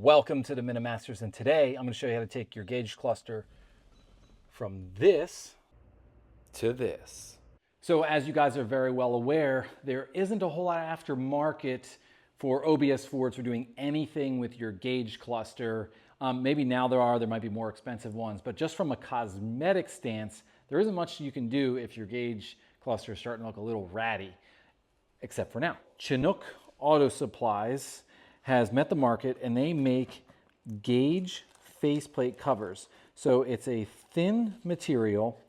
Welcome to the Minimasters, and today I'm going to show you how to take your gauge cluster from this to this. So as you guys are very well aware, there isn't a whole lot of aftermarket for OBS Fords for doing anything with your gauge cluster. Maybe now there might be more expensive ones, but just from a cosmetic stance, there isn't much you can do if your gauge cluster is starting to look a little ratty, except for now. Chinook Auto Supplies has met the market, and they make gauge faceplate covers. So it's a thin material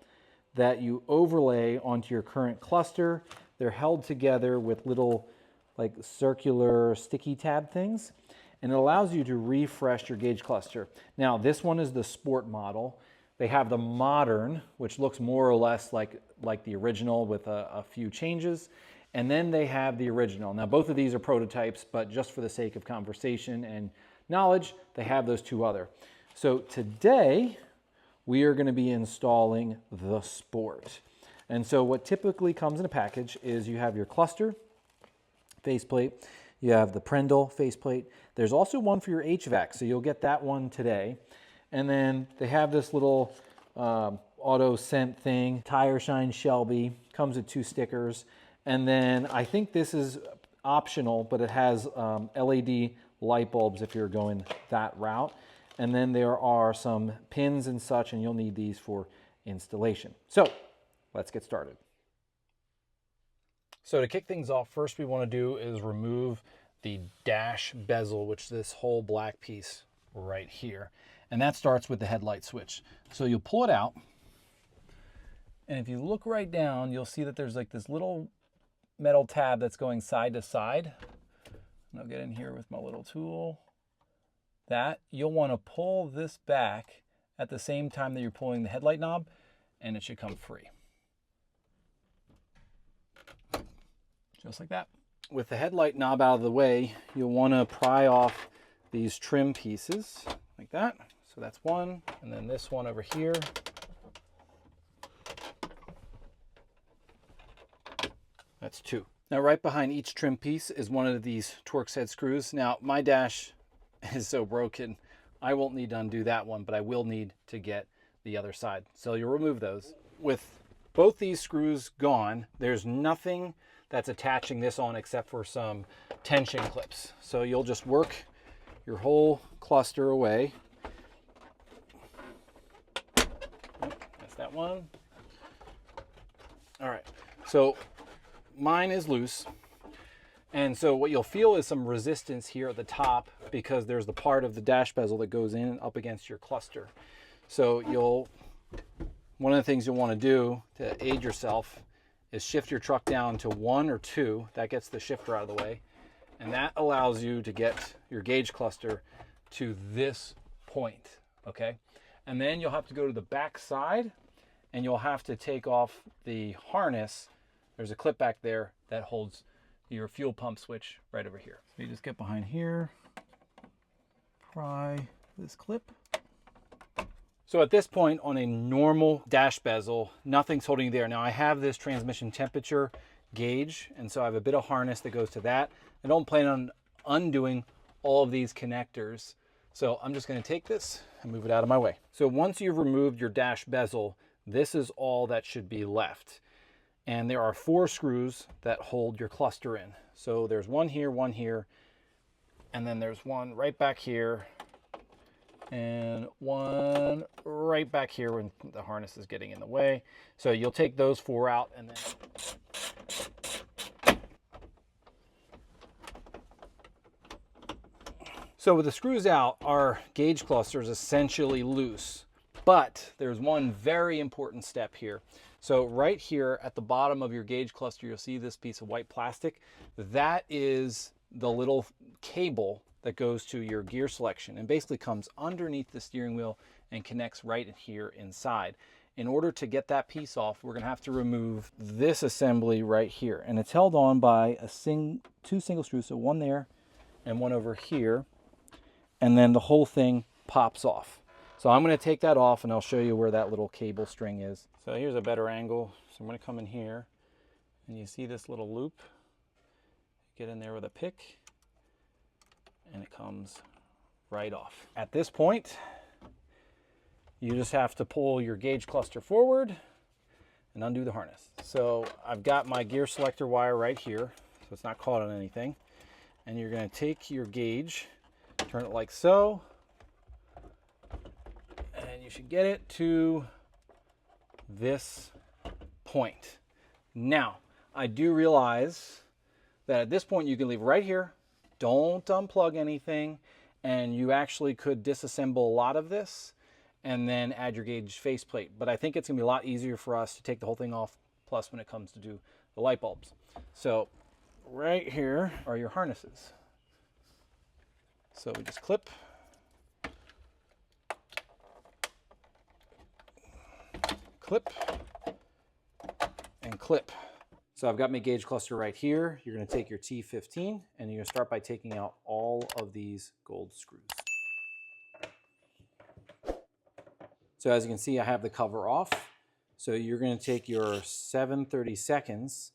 that you overlay onto your current cluster. They're held together with little like circular sticky tab things, and it allows you to refresh your gauge cluster. Now this one is the sport model. They have the modern, which looks more or less like the original with a few changes. And then they have the original. Now both of these are prototypes, but just for the sake of conversation and knowledge, they have those two other. So today we are going to be installing the Sport. And so what typically comes in a package is you have your cluster faceplate, you have the Prendle faceplate. There's also one for your HVAC, so you'll get that one today. And then they have this little auto scent thing, Tire Shine Shelby, comes with 2 stickers. And then I think this is optional, but it has LED light bulbs if you're going that route. And then there are some pins and such, and you'll need these for installation. So let's get started. So to kick things off, first we want to do is remove the dash bezel, which is this whole black piece right here. And that starts with the headlight switch. So you'll pull it out, and if you look right down, you'll see that there's like this little metal tab that's going side to side. And I'll get in here with my little tool. That you'll want to pull this back at the same time that you're pulling the headlight knob, and it should come free. Just like that. With the headlight knob out of the way, you'll want to pry off these trim pieces like that. So that's one, and then this one over here. That's 2. Now right behind each trim piece is one of these Torx head screws. Now my dash is so broken, I won't need to undo that one, but I will need to get the other side. So you'll remove those. With both these screws gone, there's nothing that's attaching this on except for some tension clips. So you'll just work your whole cluster away. That's that one. All right, so mine is loose, and so what you'll feel is some resistance here at the top because there's the part of the dash bezel that goes in and up against your cluster. So one of the things you'll want to do to aid yourself is shift your truck down to 1 or 2. That gets the shifter out of the way, and that allows you to get your gauge cluster to this point, okay? And then you'll have to go to the back side, and you'll have to take off the harness. There's a clip back there that holds your fuel pump switch right over here. So you just get behind here, pry this clip. So at this point on a normal dash bezel, nothing's holding you there. Now I have this transmission temperature gauge, and so I have a bit of harness that goes to that. I don't plan on undoing all of these connectors. So I'm just going to take this and move it out of my way. So once you've removed your dash bezel, this is all that should be left. And there are 4 screws that hold your cluster in. So there's one here, and then there's one right back here, and one right back here when the harness is getting in the way. So you'll take those 4 out, and then so with the screws out, our gauge cluster is essentially loose. But there's one very important step here. So right here at the bottom of your gauge cluster, you'll see this piece of white plastic. That is the little cable that goes to your gear selection and basically comes underneath the steering wheel and connects right in here inside. In order to get that piece off, we're gonna have to remove this assembly right here. And it's held on by 2 single screws, so one there and one over here. And then the whole thing pops off. So I'm going to take that off, and I'll show you where that little cable string is. So here's a better angle. So I'm going to come in here, and you see this little loop. Get in there with a pick, and it comes right off. At this point, you just have to pull your gauge cluster forward and undo the harness. So I've got my gear selector wire right here, so it's not caught on anything. And you're going to take your gauge, turn it like so, and you should get it to this point. Now, I do realize that at this point you can leave right here, don't unplug anything, and you actually could disassemble a lot of this and then add your gauge faceplate. But I think it's gonna be a lot easier for us to take the whole thing off, plus when it comes to do the light bulbs. So right here are your harnesses. So we just clip, clip, and clip. So I've got my gauge cluster right here. You're gonna take your T15 and you're gonna start by taking out all of these gold screws. So as you can see, I have the cover off. So you're gonna take your 7/32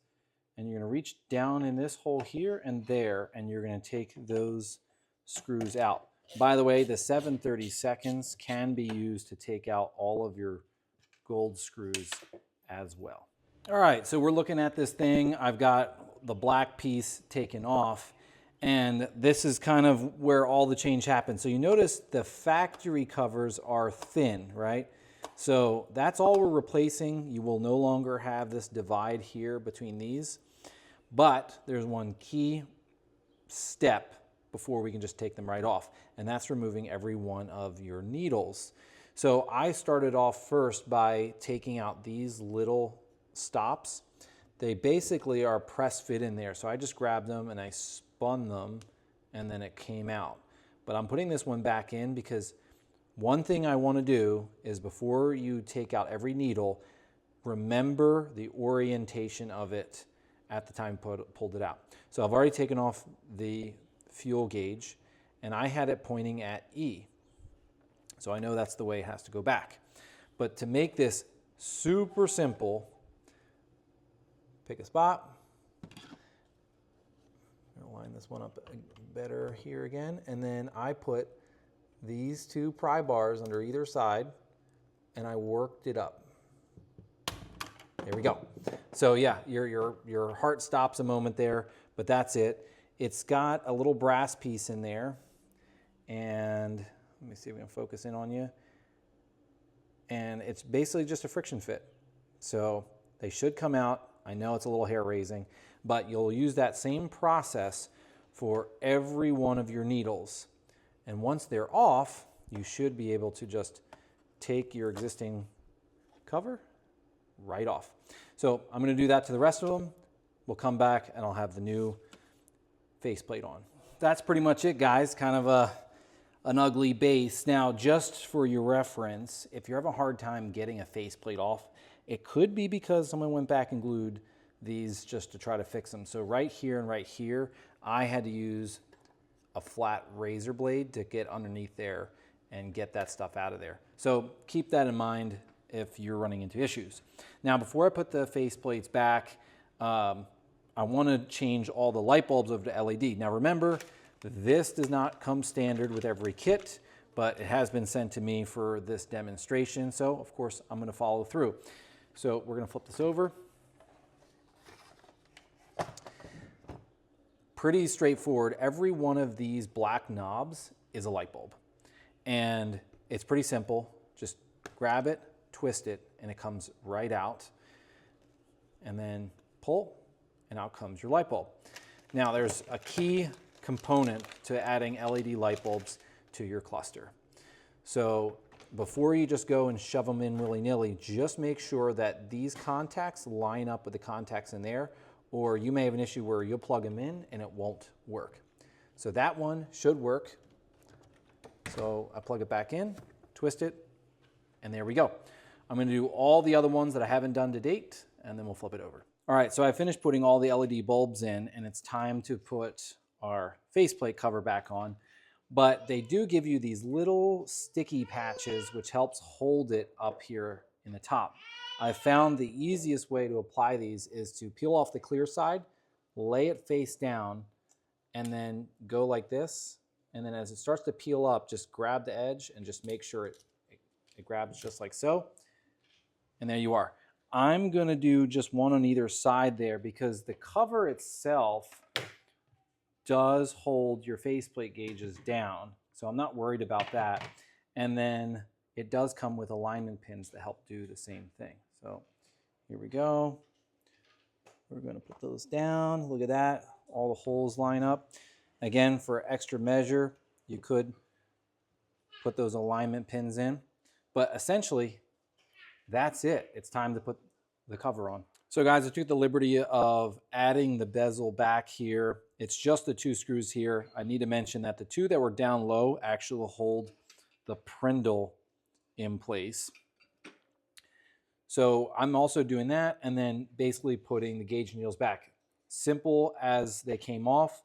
and you're gonna reach down in this hole here and there, and you're gonna take those screws out. By the way, the 7/32 can be used to take out all of your gold screws as well. All right, so we're looking at this thing. I've got the black piece taken off, and this is kind of where all the change happens. So you notice the factory covers are thin, right? So that's all we're replacing. You will no longer have this divide here between these, but there's one key step before we can just take them right off, and that's removing every one of your needles. So I started off first by taking out these little stops. They basically are press fit in there. So I just grabbed them and I spun them and then it came out. But I'm putting this one back in because one thing I want to do is before you take out every needle, remember the orientation of it at the time you pulled it out. So I've already taken off the fuel gauge and I had it pointing at E. So I know that's the way it has to go back. But to make this super simple, pick a spot. I'll line this one up better here again. And then I put these two pry bars under either side and I worked it up. There we go. So yeah, your heart stops a moment there, but that's it. It's got a little brass piece in there. And let me see if we can focus in on you. And it's basically just a friction fit. So they should come out. I know it's a little hair raising, but you'll use that same process for every one of your needles. And once they're off, you should be able to just take your existing cover right off. So I'm going to do that to the rest of them. We'll come back and I'll have the new faceplate on. That's pretty much it, guys. Kind of an ugly base. Now, just for your reference, if you have a hard time getting a faceplate off, it could be because someone went back and glued these just to try to fix them. So right here and right here, I had to use a flat razor blade to get underneath there and get that stuff out of there. So keep that in mind if you're running into issues. Now, before I put the faceplates back, I want to change all the light bulbs over to LED. Now remember, this does not come standard with every kit, but it has been sent to me for this demonstration. So of course I'm going to follow through. So we're going to flip this over. Pretty straightforward. Every one of these black knobs is a light bulb. And it's pretty simple. Just grab it, twist it, and it comes right out. And then pull, and out comes your light bulb. Now there's a key component to adding LED light bulbs to your cluster. So before you just go and shove them in willy-nilly, just make sure that these contacts line up with the contacts in there, or you may have an issue where you'll plug them in and it won't work. So that one should work. So I plug it back in, twist it, and there we go. I'm going to do all the other ones that I haven't done to date, and then we'll flip it over. All right, so I finished putting all the LED bulbs in, and it's time to put our faceplate cover back on. But they do give you these little sticky patches which helps hold it up here in the top. I found the easiest way to apply these is to peel off the clear side, lay it face down, and then go like this And then as it starts to peel up, just grab the edge and just make sure it grabs just like so. And there you are. I'm gonna do just one on either side there because the cover itself does hold your faceplate gauges down. So I'm not worried about that. And then it does come with alignment pins that help do the same thing. So here we go. We're going to put those down. Look at that. All the holes line up. Again, for extra measure, you could put those alignment pins in. But essentially, that's it. It's time to put the cover on. So guys, I took the liberty of adding the bezel back here. It's just the 2 screws here. I need to mention that the 2 that were down low actually hold the prindle in place. So I'm also doing that and then basically putting the gauge needles back. Simple as they came off,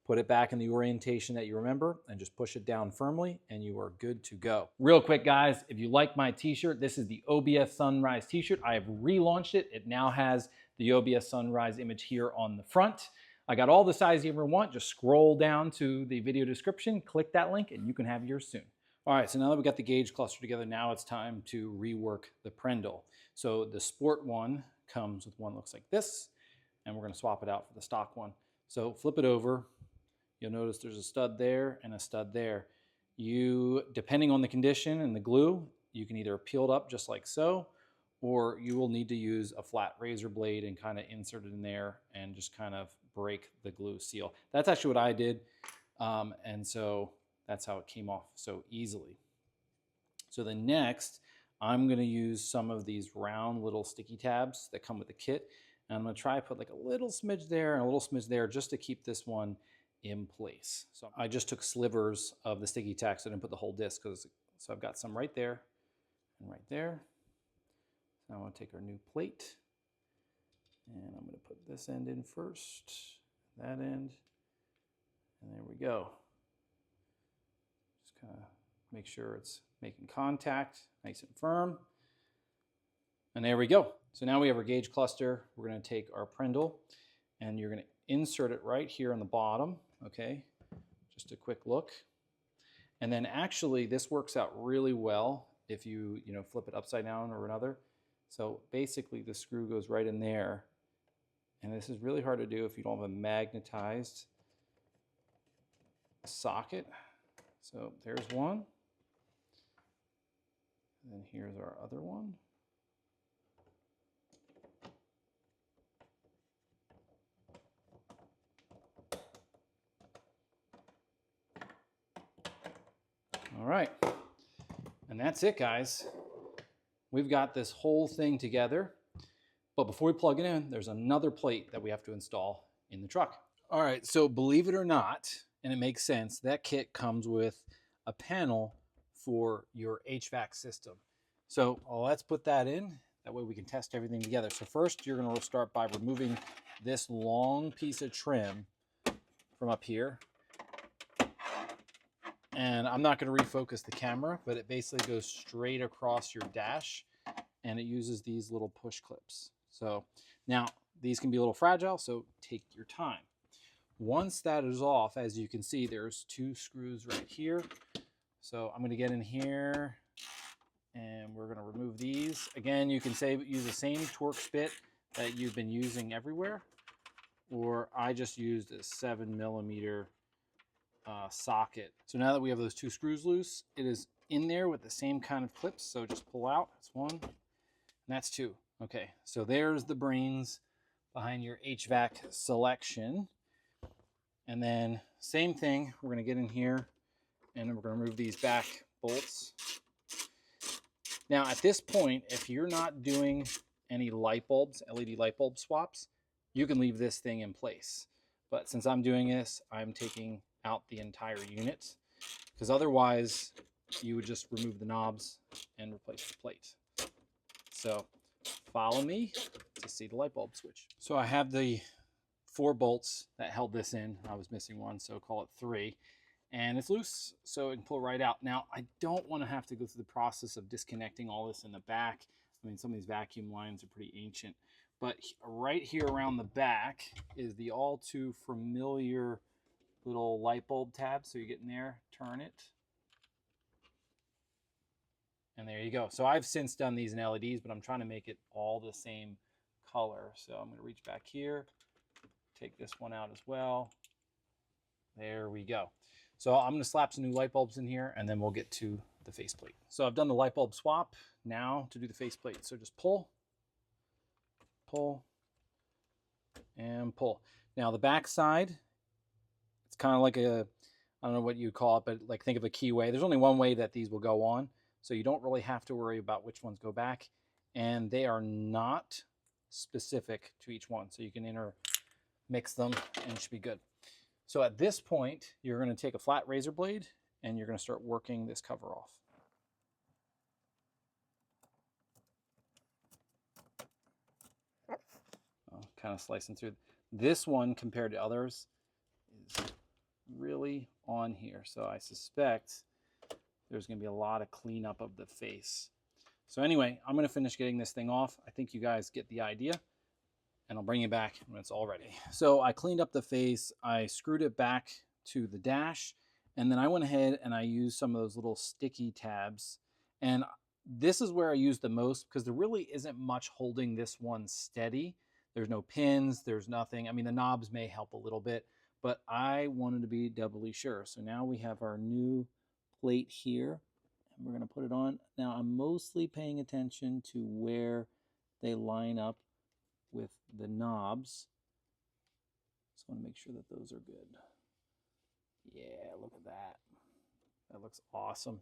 put it back in the orientation that you remember and just push it down firmly and you are good to go. Real quick guys, if you like my t-shirt, this is the OBS Sunrise t-shirt. I have relaunched it. It now has the OBS Sunrise image here on the front. I got all the size you ever want. Just scroll down to the video description, click that link and you can have yours soon. All right, so now that we got the gauge cluster together, now it's time to rework the prindle. So the sport one comes with one that looks like this, and we're gonna swap it out for the stock one. So flip it over. You'll notice there's a stud there and a stud there. You, depending on the condition and the glue, you can either peel it up just like so, or you will need to use a flat razor blade and kind of insert it in there and just kind of break the glue seal. That's actually what I did. And so that's how it came off so easily. So the next, I'm gonna use some of these round little sticky tabs that come with the kit. And I'm gonna try to put like a little smidge there and a little smidge there just to keep this one in place. So I just took slivers of the sticky tack, so I didn't put the whole disc, so I've got some right there and right there. Now I want to take our new plate and I'm going to put this end in first, that end, and there we go. Just kind of make sure it's making contact, nice and firm. And there we go. So now we have our gauge cluster. We're going to take our prindle and you're going to insert it right here on the bottom, okay? Just a quick look. And then actually this works out really well if you flip it upside down or another. So basically the screw goes right in there. And this is really hard to do if you don't have a magnetized socket. So there's one. And then here's our other one. All right, and that's it, guys. We've got this whole thing together, but before we plug it in, there's another plate that we have to install in the truck. All right, so believe it or not, and it makes sense, that kit comes with a panel for your HVAC system. So let's put that in, that way we can test everything together. So first, you're gonna start by removing this long piece of trim from up here. And I'm not going to refocus the camera, but it basically goes straight across your dash and it uses these little push clips. So now these can be a little fragile, so take your time. Once that is off, as you can see, there's 2 screws right here. So I'm going to get in here and we're going to remove these. Again, you can use the same Torx bit that you've been using everywhere, or I just used a 7mm socket. So now that we have those 2 screws loose, it is in there with the same kind of clips. So just pull out. That's 1, and that's 2. Okay, so there's the brains behind your HVAC selection. And then same thing, we're going to get in here and we're going to remove these back bolts. Now at this point, if you're not doing any light bulbs, LED light bulb swaps, you can leave this thing in place. But since I'm doing this, I'm taking out the entire unit, because otherwise you would just remove the knobs and replace the plate. So follow me to see the light bulb switch. So I have the 4 bolts that held this in. I was missing one, so call it 3. And it's loose, so it can pull right out. Now, I don't want to have to go through the process of disconnecting all this in the back. I mean, some of these vacuum lines are pretty ancient. But right here around the back is the all too familiar little light bulb tab. So you get in there, turn it. And there you go. So I've since done these in LEDs, but I'm trying to make it all the same color. So I'm going to reach back here, take this one out as well. There we go. So I'm going to slap some new light bulbs in here, and then we'll get to the faceplate. So I've done the light bulb swap. Now to do the faceplate. So just pull, pull, and pull. Now the back side, it's kind of like a, I don't know what you call it, but like think of a keyway. There's only one way that these will go on. So you don't really have to worry about which ones go back. And they are not specific to each one. So you can intermix them and it should be good. So at this point, you're going to take a flat razor blade and you're going to start working this cover off. Kind of slicing through. This one compared to others is really on here. So I suspect there's going to be a lot of cleanup of the face. So anyway, I'm going to finish getting this thing off. I think you guys get the idea, and I'll bring you back when it's all ready. So I cleaned up the face. I screwed it back to the dash, and then I went ahead and I used some of those little sticky tabs. And this is where I use the most because there really isn't much holding this one steady. There's no pins, there's nothing. I mean, the knobs may help a little bit, but I wanted to be doubly sure. So now we have our new plate here, and we're going to put it on. Now I'm mostly paying attention to where they line up with the knobs. Just want to make sure that those are good. Yeah, look at that. That looks awesome.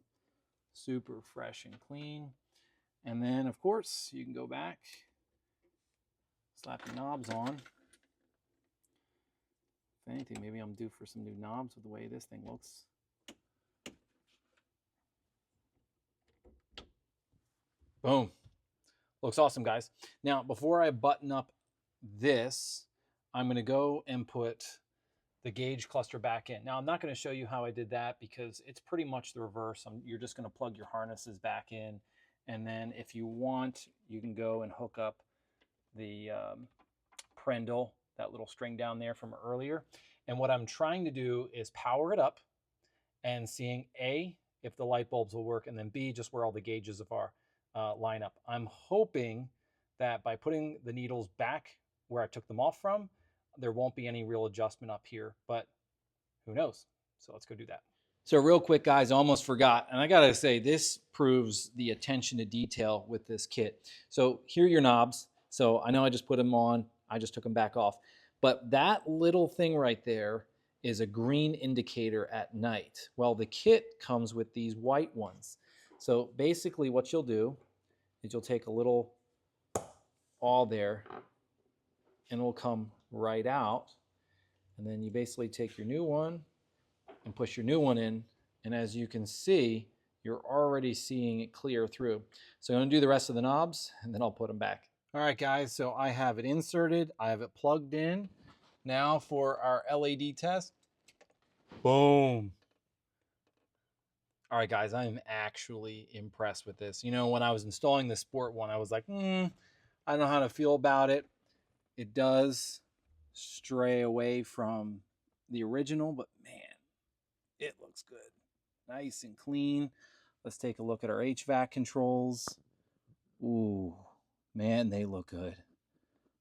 Super fresh and clean. And then, of course, you can go back, slap your knobs on. If anything, maybe I'm due for some new knobs with the way this thing looks. Boom. Looks awesome, guys. Now, before I button up this, I'm going to go and put the gauge cluster back in. Now, I'm not going to show you how I did that because it's pretty much the reverse. You're just going to plug your harnesses back in. And then if you want, you can go and hook up the Prendle, that little string down there from earlier. And what I'm trying to do is power it up and seeing A, if the light bulbs will work, and then B, just where all the gauges of our line up. I'm hoping that by putting the needles back where I took them off from, there won't be any real adjustment up here, but who knows? So let's go do that. So real quick, guys, I almost forgot. And I got to say, this proves the attention to detail with this kit. So here are your knobs. So I know I just put them on. I just took them back off. But that little thing right there is a green indicator at night. Well, the kit comes with these white ones. So basically what you'll do is you'll take a little awl there and it'll come right out. And then you basically take your new one and push your new one in. And as you can see, you're already seeing it clear through. So I'm going to do the rest of the knobs and then I'll put them back. All right, guys, so I have it inserted. I have it plugged in. Now for our LED test. Boom. All right, guys, I am actually impressed with this. You know, when I was installing the Sport one, I was like, I don't know how to feel about it. It does stray away from the original, but man, it looks good. Nice and clean. Let's take a look at our HVAC controls. Ooh, man, they look good.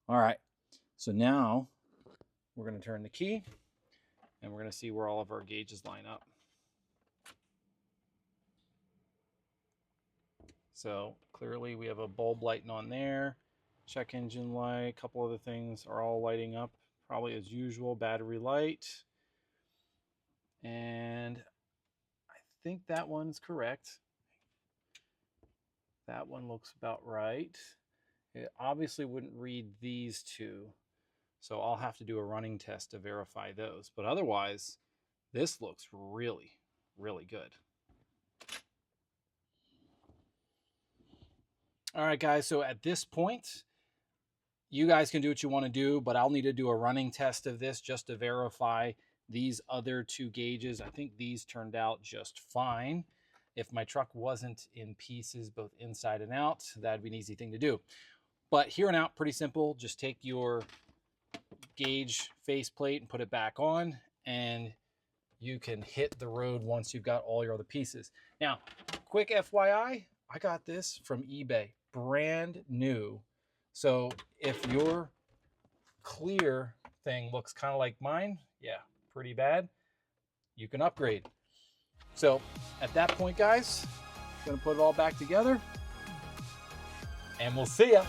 All right, so now we're going to turn the key and we're going to see where all of our gauges line up. So clearly we have a bulb lighting on there, check engine light, a couple other things are all lighting up, probably as usual, battery light. And I think that one's correct. That one looks about right. It obviously wouldn't read these two, so I'll have to do a running test to verify those. But otherwise, this looks really, really good. All right, guys, so at this point, you guys can do what you want to do, but I'll need to do a running test of this just to verify these other two gauges. I think these turned out just fine. If my truck wasn't in pieces, both inside and out, that'd be an easy thing to do. But here and out, pretty simple. Just take your gauge faceplate and put it back on, and you can hit the road once you've got all your other pieces. Now, quick FYI, I got this from eBay, brand new. So if your clear thing looks kind of like mine, yeah, pretty bad, you can upgrade. So at that point, guys, I'm gonna put it all back together and we'll see ya.